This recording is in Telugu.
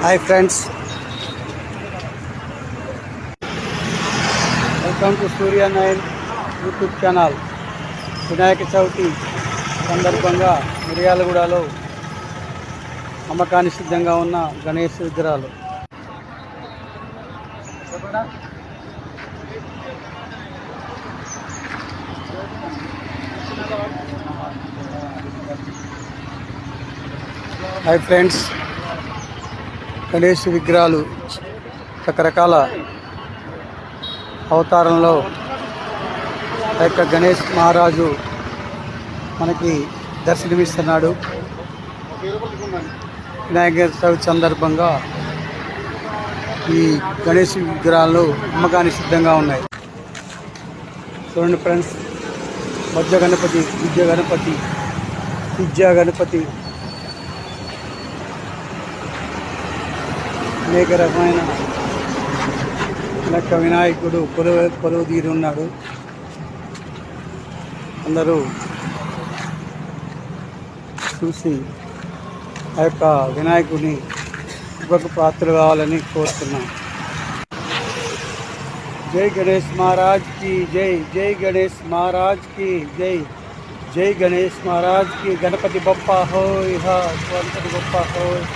హాయ్ ఫ్రెండ్స్, వెల్కమ్ టు సూర్య9 యూట్యూబ్ ఛానల్. వినాయక చవితి సందర్భంగా మిర్యాలగూడలో అమ్మకానికి సిద్ధంగా ఉన్న గణేష్ విగ్రహాలు. హాయ్ ఫ్రెండ్స్, గణేష్ విగ్రహాలు రకరకాల అవతారంలో ఆ యొక్క గణేష్ మహారాజు మనకి దర్శనమిస్తున్నాడు. వినాయక చవితి సందర్భంగా ఈ గణేష్ విగ్రహాలు అమ్మకానికి సిద్ధంగా ఉన్నాయి. చూడండి ఫ్రెండ్స్, మధ్య గణపతి, విద్య గణపతి, విద్యా గణపతి, అనేక రకమైన లెక్క వినాయకుడు కొలువు తీరి ఉన్నాడు. అందరూ చూసి ఆ యొక్క వినాయకుడిని కృపకు పాత్రలు కావాలని కోరుతున్నాం. జై గణేష్ మహారాజ్ की జై, జై గణేష్ మహారాజ్ की జై, జై గణేష్ మహారాజ్ की. గణపతి బప్పా హోయ్, గణపతి బప్పా హోయ్.